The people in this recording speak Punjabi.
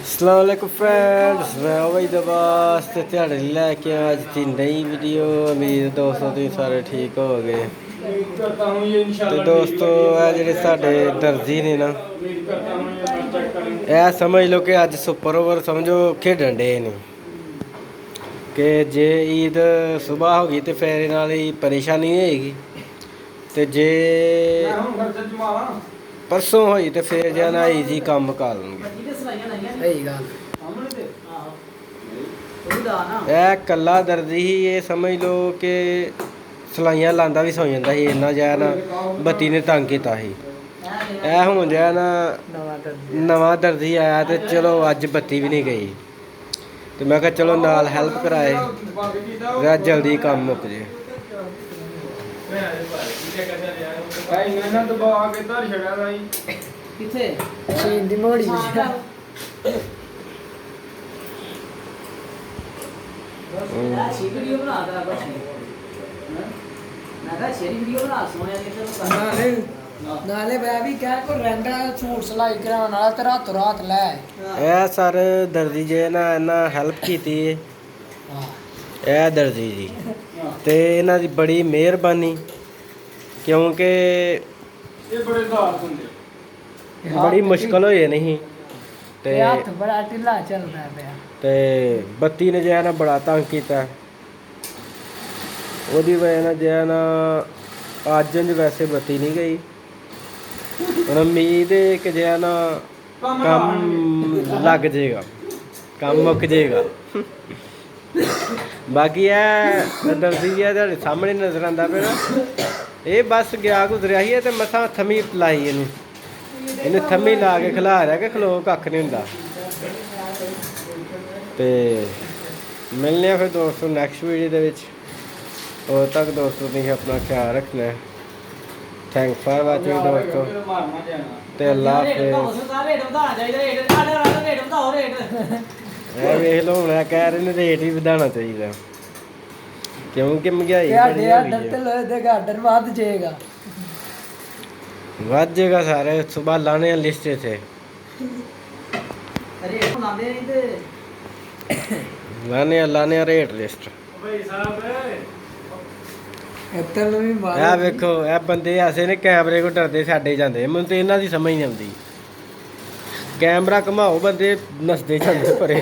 अस्सलामुअलैकुम फ्रेंड्स, मैं उबैद अब्बास ते तुहाडे लैके आया अज दी नई वीडियो। उम्मीद दोस्तों तुसीं सारे ठीक हो गए। तो दोस्तों ਇਹ ਜਿਹੜੇ ਸਾਡੇ ਦਰਜੀ ਨੇ ਨਾ, ਇਹ ਸਮਝ ਲਓ ਕਿ ਅੱਜ ਸੁਪਰ ਓਵਰ ਸਮਝੋ ਖੇਡਣ ਡੇ ਨੇ ਕਿ ਜੇ ਈਦ ਸੁਬਾਹ ਹੋ ਗਈ ਤੇ ਫਿਰ ਇਹਨਾਂ ਦੀ ਪਰੇਸ਼ਾਨੀ ਨਹੀਂ ਹੋਏਗੀ, ਤੇ ਜੇ परसों होई तो फिर जाना ईजी काम कर लेंगे। कला दर्जी ही ये समझ लो कि सलाइयां लांदा भी सौ जाता ही, इन्ना जै ना बत्ती ने तंग किया ही। हुण जै ना नवा दर्जी आया तो चलो अज बत्ती भी नहीं गई, तो मैं कहा चलो नाल हैल्प कराए जल्दी काम मुक जाए। ਨਾਲੇ ਮੈਂ ਵੀ ਕਹਿ ਕੋ ਰਹਿੰਦਾ ਸੂਟ ਸਿਲਾਈ ਕਰਾਉਣ ਵਾਲਾ ਤੇ ਰਾਤੋਂ ਰਾਤ ਲੈ ਇਹ ਸਰ ਦਰਜੀ ਜੇ ਨਾ ਇਹਨਾਂ ਹੈਲਪ ਕੀਤੀ ਹੈ, ਇਹ ਦਰਜੀ ਜੀ, ਤੇ ਇਹਨਾਂ ਦੀ ਬੜੀ ਮਿਹਰਬਾਨੀ, ਕਿਉਂਕਿ ਇਹ ਬੜੇ ਦਾਸ ਹੁੰਦੇ, ਬੜੀ ਮੁਸ਼ਕਲ ਹੋਈ ਨਹੀਂ ਤੇ ਹੱਥ ਬੜਾ ਢਿੱਲਾ ਚੱਲਦਾ ਪਿਆ, ਤੇ ਬੱਤੀ ਨੇ ਜਿਹੜਾ ਨਾ ਬੜਾ ਤੰਗ ਕੀਤਾ। ਉਹਦੀ ਵਜ੍ਹਾ ਨਾਲ ਜਿਹੜਾ ਨਾ ਅੱਜ ਵੈਸੇ ਬੱਤੀ ਨਹੀਂ ਗਈ। ਹੁਣ ਉਮੀਦ ਹੈ ਕਿ ਜਿਹੜਾ ਨਾ ਕੰਮ ਲੱਗ ਜਾਏਗਾ, ਕੰਮ ਮੁੱਕ ਜਾਏਗਾ। बाकी है दर्जी जी ਤੁਹਾਡੇ ਸਾਹਮਣੇ नजर आंदा पे ना, ये बस गया गुजरिया ही तो मसा थमी लाई इन्हें थमी ला के खिला रहा कि खलो कख नहीं होंदा। तो मिलने फिर दोस्तों नैक्सट वीडियो दे विच। उद तक दोस्तों तुसीं अपना ख्याल रखना है। थैंक्स फॉर वाचिंग दोस्तों, ते अल्लाह हाफिज़। ਵੇਖ ਲਓ ਮੈਂ ਕਹਿ ਰਹੇ ਨੇ ਰੇਟ ਵੀ ਵਧਾਉਣਾ ਚਾਹੀਦਾ, ਕਿਉਂਕਿ ਮਹਿੰਗਾਈ ਵੱਧ ਜਾਏਗਾ। ਸਾਰੇ ਸੁਬਾਹ ਲਾਣੇ ਲਿਸਟ ਥੇ ਲਾਣੇ ਰੇਟ ਲਿਸਟ। ਇਹ ਵੇਖੋ ਇਹ ਬੰਦੇ ਐਸੇ ਨੇ ਕੈਮਰੇ ਕੋ ਡਰਦੇ ਸਾਡੇ ਜਾਂਦੇ, ਮੈਨੂੰ ਤੇ ਇਹਨਾਂ ਦੀ ਸਮਝ ਨਹੀਂ ਆਉਂਦੀ। कैमरा घुमाओ बंदे नसते जाते परे।